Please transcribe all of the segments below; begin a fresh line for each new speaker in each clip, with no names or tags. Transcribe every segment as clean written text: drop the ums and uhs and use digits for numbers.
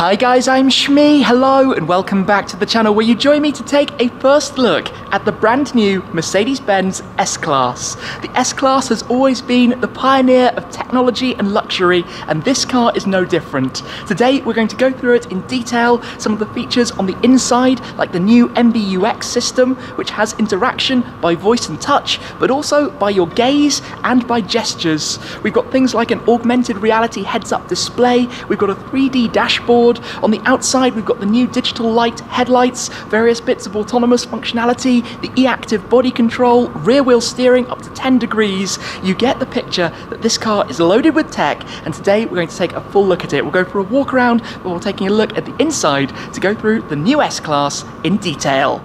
Hi guys, I'm Shmee, hello and welcome back to the channel where you join me to take a first look at the brand new Mercedes-Benz S-Class. The S-Class has always been the pioneer of technology and luxury, and this car is no different. Today we're going to go through it in detail, some of the features on the inside, like the new MBUX system, which has interaction by voice and touch, but also by your gaze and by gestures. We've got things like an augmented reality heads-up display, we've got a 3D dashboard. On the outside we've got the new digital light headlights, various bits of autonomous functionality, the e-active body control, rear wheel steering up to 10 degrees. You get the picture that this car is loaded with tech, and today we're going to take a full look at it. We'll go for a walk around before taking a look at the inside to go through the new S-Class in detail.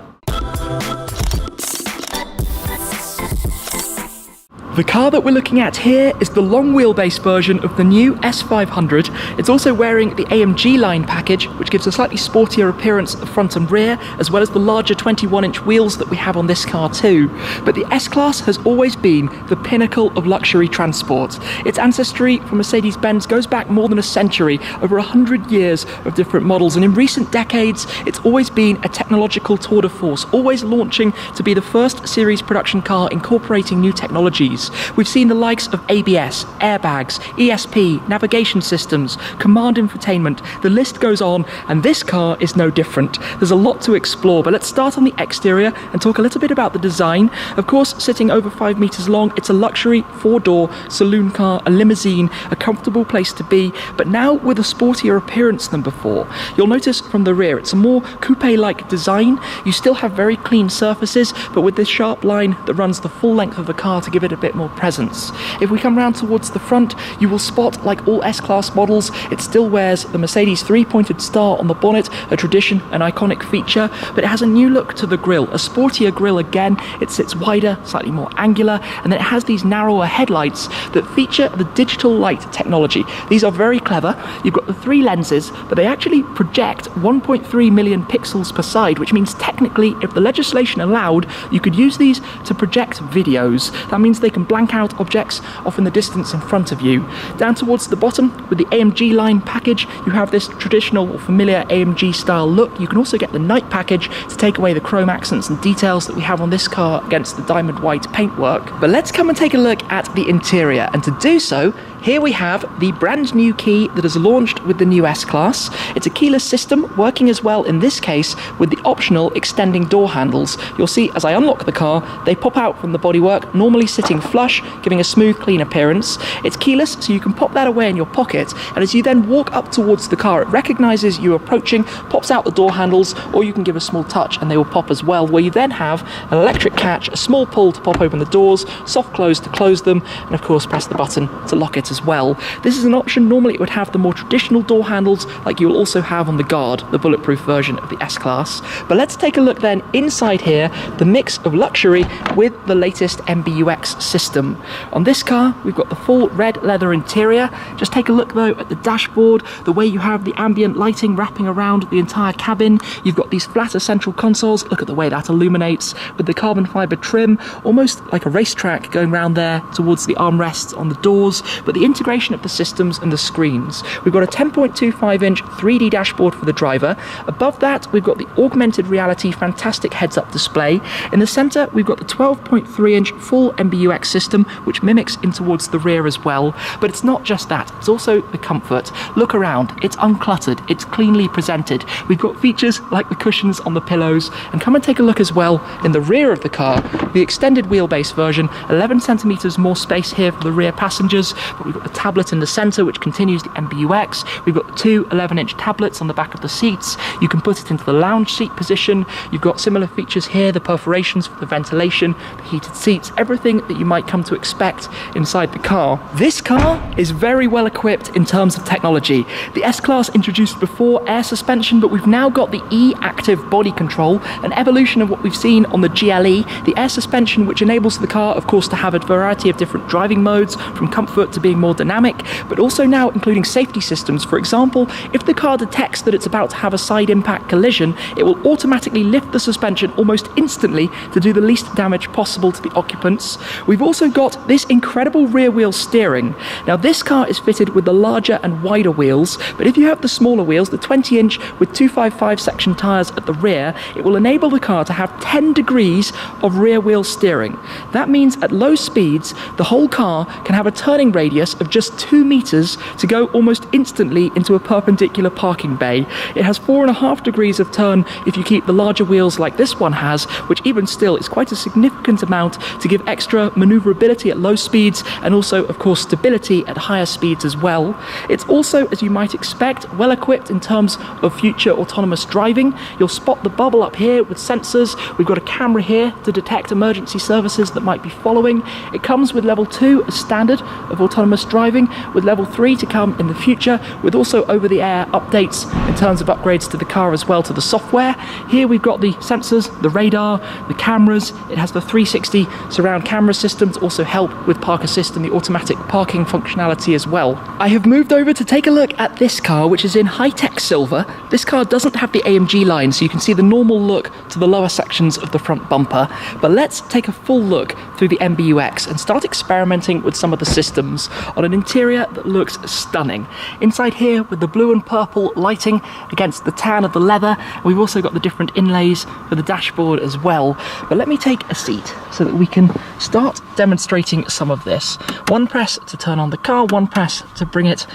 The car that we're looking at here is the long wheelbase version of the new S500. It's also wearing the AMG line package, which gives a slightly sportier appearance at the front and rear, as well as the larger 21-inch wheels that we have on this car too. But the S-Class has always been the pinnacle of luxury transport. Its ancestry from Mercedes-Benz goes back more than a century, over 100 years of different models, and in recent decades it's always been a technological tour de force, always launching to be the first series production car incorporating new technologies. We've seen the likes of ABS, airbags, ESP, navigation systems, command infotainment, the list goes on, and this car is no different. There's a lot to explore, but let's start on the exterior and talk a little bit about the design. Of course, sitting over 5 meters long, it's a luxury 4-door saloon car, a limousine, a comfortable place to be, but now with a sportier appearance than before. You'll notice from the rear, it's a more coupe-like design. You still have very clean surfaces, but with this sharp line that runs the full length of the car to give it a bit more presence. If we come round towards the front, you will spot, like all S-Class models, it still wears the Mercedes 3-pointed star on the bonnet, a tradition, an iconic feature, but it has a new look to the grille, a sportier grille again. It sits wider, slightly more angular, and then it has these narrower headlights that feature the digital light technology. These are very clever. You've got the 3 lenses, but they actually project 1.3 million pixels per side, which means technically, if the legislation allowed, you could use these to project videos. That means they can blank out objects off in the distance in front of you. Down towards the bottom, with the AMG line package, you have this traditional or familiar AMG style look. You can also get the night package to take away the chrome accents and details that we have on this car against the diamond white paintwork. But let's come and take a look at the interior, and to do so, here we have the brand new key that is launched with the new S-Class. It's a keyless system, working as well in this case with the optional extending door handles. You'll see as I unlock the car, they pop out from the bodywork, normally sitting flush, giving a smooth, clean appearance. It's keyless, so you can pop that away in your pocket, and as you then walk up towards the car, it recognises you approaching, pops out the door handles, or you can give a small touch and they will pop as well, where you then have an electric catch, a small pull to pop open the doors, soft close to close them, and of course press the button to lock it as well. This is an option. Normally it would have the more traditional door handles like you'll also have on the Guard, the bulletproof version of the S-Class. But let's take a look then inside here, the mix of luxury with the latest MBUX system. On this car we've got the full red leather interior. Just take a look though at the dashboard, the way you have the ambient lighting wrapping around the entire cabin. You've got these flatter central consoles, look at the way that illuminates, with the carbon fibre trim, almost like a racetrack going round there towards the armrests on the doors, but the integration of the systems and the screens. We've got a 10.25-inch 3D dashboard for the driver. Above that we've got the augmented reality fantastic heads-up display. In the centre we've got the 12.3-inch full MBUX system, which mimics in towards the rear as well. But it's not just that, it's also the comfort. Look around, it's uncluttered, it's cleanly presented. We've got features like the cushions on the pillows, and come and take a look as well in the rear of the car, the extended wheelbase version, 11 centimetres more space here for the rear passengers, but we've got the tablet in the centre which continues the MBUX. We've got the 2 11-inch tablets on the back of the seats. You can put it into the lounge seat position. You've got similar features here, the perforations for the ventilation, the heated seats, everything that you might come to expect inside the car. This car is very well equipped in terms of technology. The S-Class introduced before air suspension, but we've now got the e-active body control, an evolution of what we've seen on the GLE, the air suspension which enables the car, of course, to have a variety of different driving modes, from comfort to being more dynamic, but also now including safety systems. For example, if the car detects that it's about to have a side impact collision, it will automatically lift the suspension almost instantly to do the least damage possible to the occupants. We've also got this incredible rear wheel steering. Now this car is fitted with the larger and wider wheels, but if you have the smaller wheels, the 20-inch with 255 section tyres at the rear, it will enable the car to have 10 degrees of rear wheel steering. That means at low speeds, the whole car can have a turning radius of just 2 meters to go almost instantly into a perpendicular parking bay. It has 4.5 degrees of turn if you keep the larger wheels like this one has, which even still is quite a significant amount to give extra maneuverability at low speeds and also, of course, stability at higher speeds as well. It's also, as you might expect, well equipped in terms of future autonomous driving. You'll spot the bubble up here with sensors. We've got a camera here to detect emergency services that might be following. It comes with level 2 as standard of autonomous driving, with level 3 to come in the future, with also over-the-air updates in terms of upgrades to the car as well, to the software. Here we've got the sensors, the radar, the cameras. It has the 360 surround camera system to also help with park assist and the automatic parking functionality as well. I have moved over to take a look at this car, which is in high-tech silver. This car doesn't have the AMG line, so you can see the normal look to the lower sections of the front bumper, but let's take a full look through the MBUX and start experimenting with some of the systems on an interior that looks stunning. Inside here with the blue and purple lighting against the tan of the leather, we've also got the different inlays for the dashboard as well. But let me take a seat so that we can start demonstrating some of this. One press to turn on the car, one press to bring it,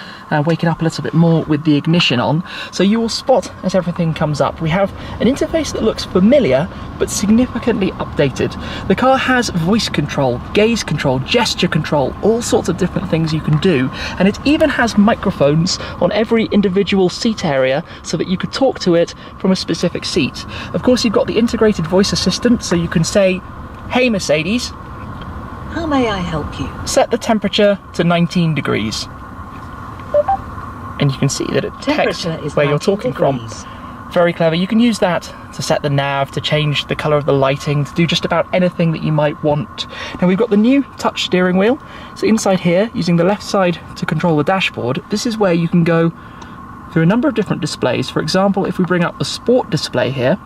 wake it up a little bit more with the ignition on. So you will spot as everything comes up, we have an interface that looks familiar but significantly updated. The car has voice control, gaze control, gesture control, all sorts of different things you can do, and it even has microphones on every individual seat area so that you could talk to it from a specific seat. Of course, you've got the integrated voice assistant, so you can say, "Hey Mercedes,
how may I help you?
Set the temperature to 19 degrees. And you can see that it detects where you're talking from. Very clever. You can use that to set the nav, to change the colour of the lighting, to do just about anything that you might want. Now we've got the new touch steering wheel. So inside here, using the left side to control the dashboard, this is where you can go through a number of different displays. For example, if we bring up the sport display here,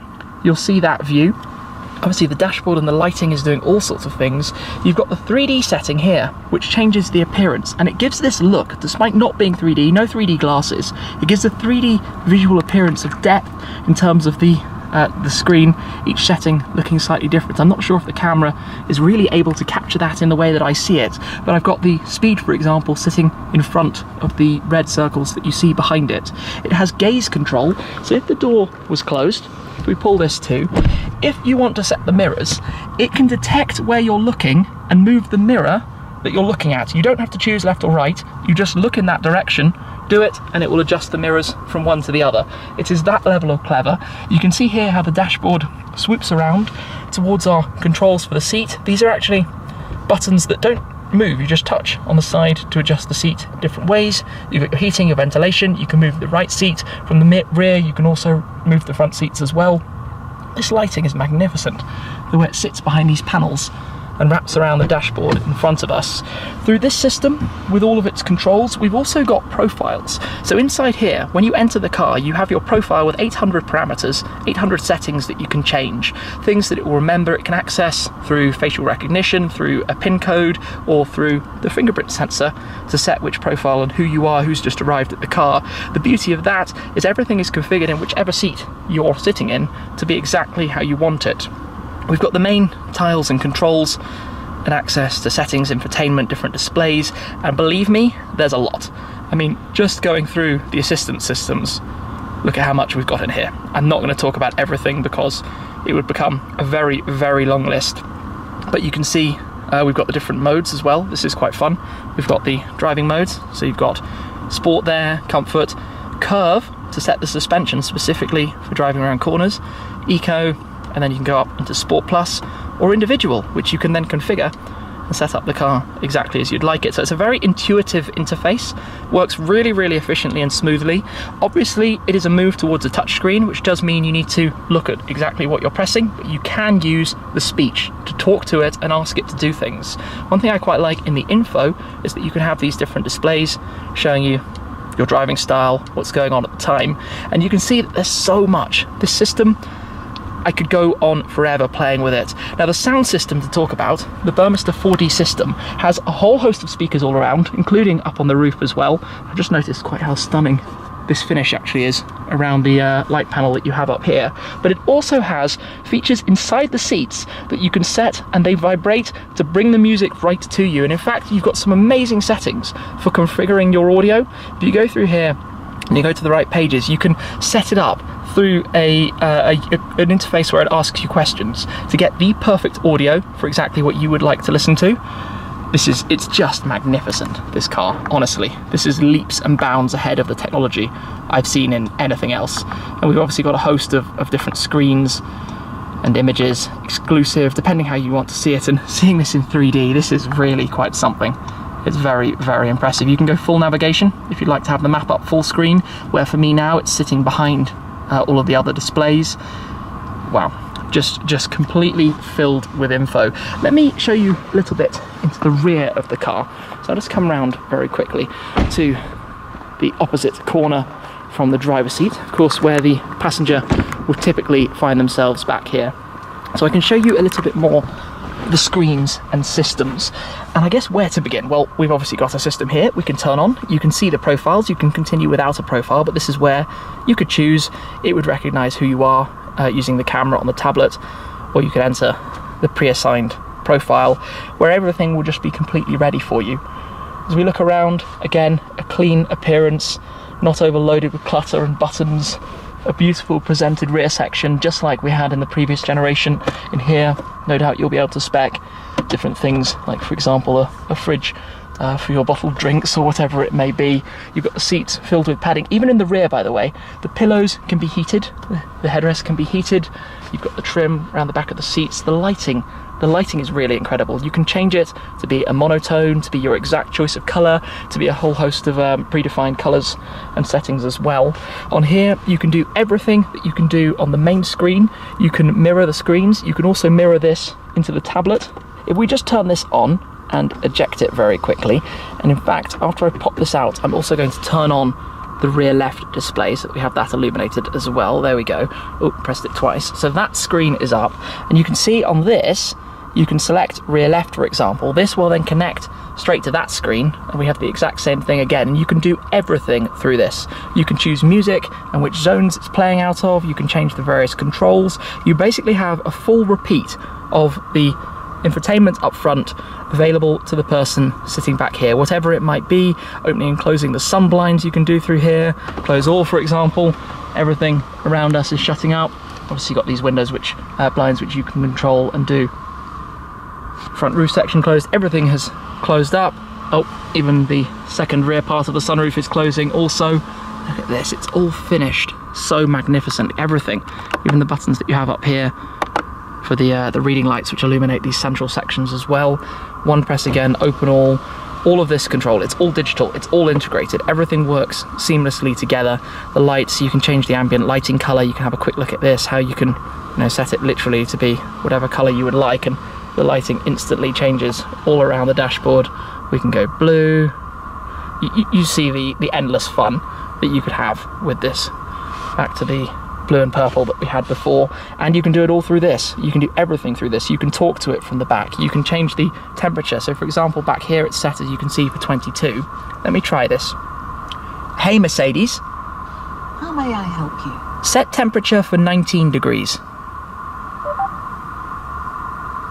you'll see that view. Obviously the dashboard and the lighting is doing all sorts of things. You've got the 3D setting here, which changes the appearance, and it gives this look, despite not being 3D, no 3D glasses, it gives a 3D visual appearance of depth in terms of the screen, each setting looking slightly different. I'm not sure if the camera is really able to capture that in the way that I see it, but I've got the speed, for example, sitting in front of the red circles that you see behind it. It has gaze control, so if the door was closed, if we pull this too, if you want to set the mirrors, it can detect where you're looking and move the mirror that you're looking at. You don't have to choose left or right, you just look in that direction, do it, and it will adjust the mirrors from one to the other. It is that level of clever. You can see here how the dashboard swoops around towards our controls for the seat. These are actually buttons that don't move, you just touch on the side to adjust the seat different ways. You've got your heating, your ventilation, you can move the right seat from the rear, you can also move the front seats as well. This lighting is magnificent, the way it sits behind these panels and wraps around the dashboard in front of us. Through this system, with all of its controls, we've also got profiles. So inside here, when you enter the car, you have your profile with 800 parameters, 800 settings that you can change. Things that it will remember, it can access through facial recognition, through a PIN code, or through the fingerprint sensor to set which profile and who you are, who's just arrived at the car. The beauty of that is everything is configured in whichever seat you're sitting in to be exactly how you want it. We've got the main tiles and controls and access to settings, infotainment, different displays, and believe me, there's a lot. I mean, just going through the assistance systems, look at how much we've got in here. I'm not going to talk about everything because it would become a very, very long list. But you can see we've got the different modes as well. This is quite fun. We've got the driving modes, so you've got sport there, comfort, curve to set the suspension specifically for driving around corners, eco, and then you can go up into Sport Plus or Individual, which you can then configure and set up the car exactly as you'd like it. So it's a very intuitive interface, works really, really efficiently and smoothly. Obviously, it is a move towards a touchscreen, which does mean you need to look at exactly what you're pressing, but you can use the speech to talk to it and ask it to do things. One thing I quite like in the info is that you can have these different displays showing you your driving style, what's going on at the time, and you can see that there's so much. This system, I could go on forever playing with it. Now the sound system to talk about, the Burmester 4D system, has a whole host of speakers all around, including up on the roof as well. I've just noticed quite how stunning this finish actually is around the light panel that you have up here. But it also has features inside the seats that you can set, and they vibrate to bring the music right to you. And in fact, you've got some amazing settings for configuring your audio. If you go through here and you go to the right pages, you can set it up through an interface where it asks you questions to get the perfect audio for exactly what you would like to listen to. It's just magnificent, this car, honestly. This is leaps and bounds ahead of the technology I've seen in anything else. And we've obviously got a host of different screens and images, exclusive, depending how you want to see it. And seeing this in 3D, this is really quite something. It's very, very impressive. You can go full navigation if you'd like to have the map up full screen, where for me now it's sitting behind all of the other displays. Wow. Just completely filled with info. Let me show you a little bit into the rear of the car. So I'll just come round very quickly to the opposite corner from the driver's seat, of course, where the passenger would typically find themselves back here. So I can show you a little bit more the screens and systems. And I guess where to begin? Well, we've obviously got a system here we can turn on. You can see the profiles. You can continue without a profile, but this is where you could choose. It would recognize who you are using the camera on the tablet, or you could enter the pre-assigned profile where everything will just be completely ready for you. As we look around, again, a clean appearance, not overloaded with clutter and buttons, a beautiful presented rear section just like we had in the previous generation. In here, no doubt you'll be able to spec different things, like for example a fridge for your bottled drinks or whatever it may be. You've got the seats filled with padding. Even in the rear, by the way, the pillows can be heated, the headrest can be heated. You've got the trim around the back of the seats. The lighting is really incredible. You can change it to be a monotone, to be your exact choice of colour, to be a whole host of predefined colours and settings as well. On here, you can do everything that you can do on the main screen. You can mirror the screens. You can also mirror this into the tablet. If we just turn this on and eject it very quickly, and in fact, after I pop this out, I'm also going to turn on the rear left display so that we have that illuminated as well. There we go. Oh, pressed it twice. So that screen is up, and you can see on this, you can select rear left, for example. This will then connect straight to that screen, and we have the exact same thing again. And you can do everything through this. You can choose music and which zones it's playing out of. You can change the various controls. You basically have a full repeat of the infotainment up front available to the person sitting back here, whatever it might be. Opening and closing the sun blinds you can do through here. Close all, for example. Everything around us is shutting up. Obviously you've got these windows blinds which you can control and do. Front roof section closed. Everything has closed up. Oh, even the second rear part of the sunroof is closing also. Look at this, it's all finished. So magnificent, everything. Even the buttons that you have up here for the reading lights which illuminate these central sections as well. One press again, open all of this control. It's all digital, it's all integrated. Everything works seamlessly together. The lights, you can change the ambient lighting color. You can have a quick look at this, how you can set it literally to be whatever color you would like, and the lighting instantly changes all around the dashboard. We can go blue. You see the endless fun that you could have with this. Back to the blue and purple that we had before, and you can do it all through this. You can do everything through this. You can talk to it from the back. You can change the temperature. So for example, back here it's set, as you can see, for 22. Let me try this. Hey Mercedes.
How may I help you?
Set temperature for 19 degrees.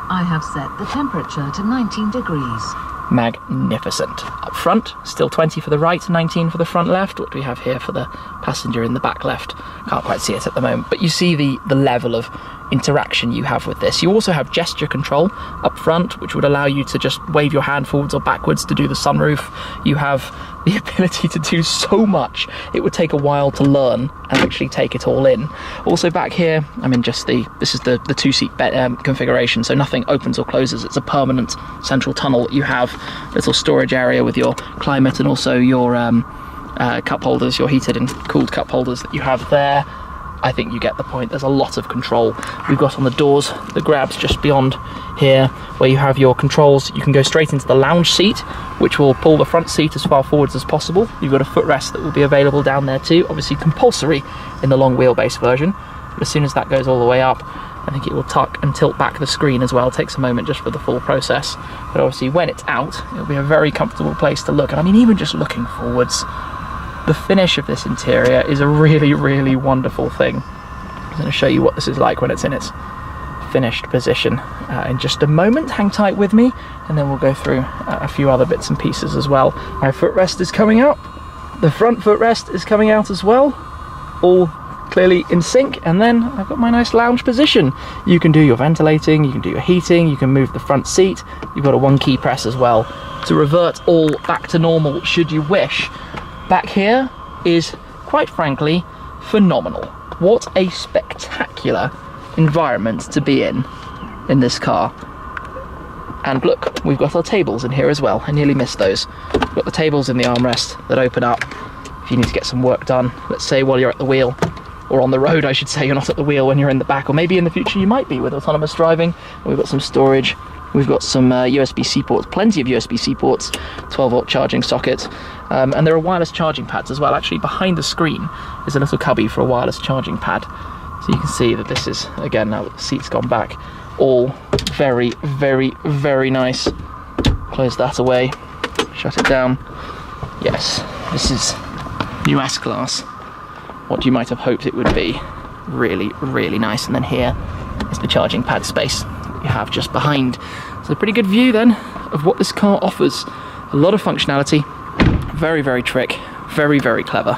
I have set the temperature to 19 degrees.
Magnificent. Up front, still 20 for the right, 19 for the front left. What do we have here for the passenger in the back left? Can't quite see it at the moment, but you see the level of interaction you have with this. You also have gesture control up front, which would allow you to just wave your hand forwards or backwards to do the sunroof. You have the ability to do so much. It would take a while to learn and actually take it all in. Also back here, this is the two-seat configuration, so nothing opens or closes. It's a permanent central tunnel. You have a little storage area with your climate and also your cup holders, your heated and cooled cup holders that you have there. I think you get the point. There's a lot of control. We've got on the doors the grabs just beyond here where you have your controls. You can go straight into the lounge seat, which will pull the front seat as far forwards as possible. You've got a footrest that will be available down there too, obviously compulsory in the long wheelbase version. But as soon as that goes all the way up, I think it will tuck and tilt back the screen as well. It takes a moment just for the full process. But obviously when it's out, it'll be a very comfortable place to look. And I mean, even just looking forwards, the finish of this interior is a really, really wonderful thing. I'm going to show you what this is like when it's in its finished position in just a moment. Hang tight with me, and then we'll go through a few other bits and pieces as well. My footrest is coming out. The front footrest is coming out as well. All clearly in sync, and then I've got my nice lounge position. You can do your ventilating, you can do your heating, you can move the front seat. You've got a one key press as well to revert all back to normal should you wish. Back here is, quite frankly, phenomenal. What a spectacular environment to be in this car. And look, we've got our tables in here as well. I nearly missed those. We've got the tables in the armrest that open up if you need to get some work done, let's say while you're at the wheel, or on the road I should say. You're not at the wheel when you're in the back, or maybe in the future you might be with autonomous driving. We've got some storage, we've got some USB-C ports, plenty of USB-C ports, 12-volt charging socket, and there are wireless charging pads as well. Actually behind the screen is a little cubby for a wireless charging pad. So you can see that this is, again, now that the seat's gone back, all very, very, very nice. Close that away, shut it down. Yes, this is new S-Class. What you might have hoped it would be. Really, really nice. And then here is the charging pad space that you have just behind. So a pretty good view then of what this car offers. A lot of functionality, very, very trick, very, very clever.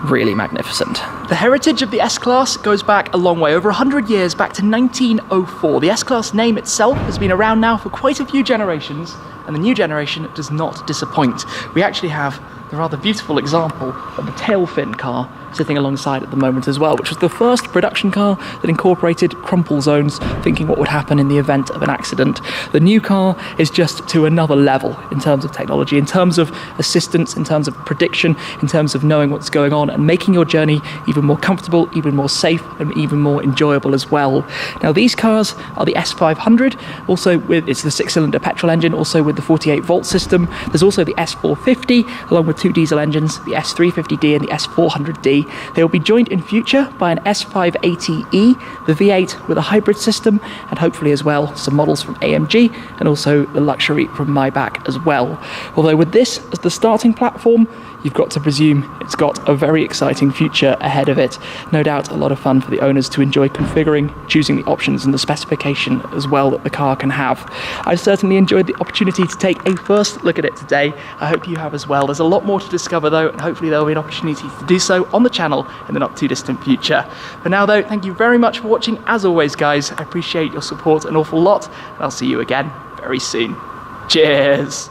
Really magnificent. The heritage of the S-Class goes back a long way, over 100 years, back to 1904. The S-Class name itself has been around now for quite a few generations, and the new generation does not disappoint. We actually have the rather beautiful example of the tail fin car sitting alongside at the moment as well, which was the first production car that incorporated crumple zones, thinking what would happen in the event of an accident. The new car is just to another level in terms of technology, in terms of assistance, in terms of prediction, in terms of knowing what's going on and making your journey even more comfortable, even more safe, and even more enjoyable as well. Now these cars are the S500, also with, it's the 6-cylinder petrol engine, also with the 48-volt system. There's also the S450, along with two diesel engines, the S350D and the S400D. They will be joined in future by an S580e, the V8 with a hybrid system, and hopefully as well some models from AMG and also the luxury from Maybach as well. Although with this as the starting platform, you've got to presume it's got a very exciting future ahead of it. No doubt a lot of fun for the owners to enjoy configuring, choosing the options and the specification as well that the car can have. I certainly enjoyed the opportunity to take a first look at it today. I hope you have as well. There's a lot more to discover though, and hopefully there will be an opportunity to do so on the channel in the not too distant future. For now though, thank you very much for watching as always guys. I appreciate your support an awful lot, and I'll see you again very soon. Cheers!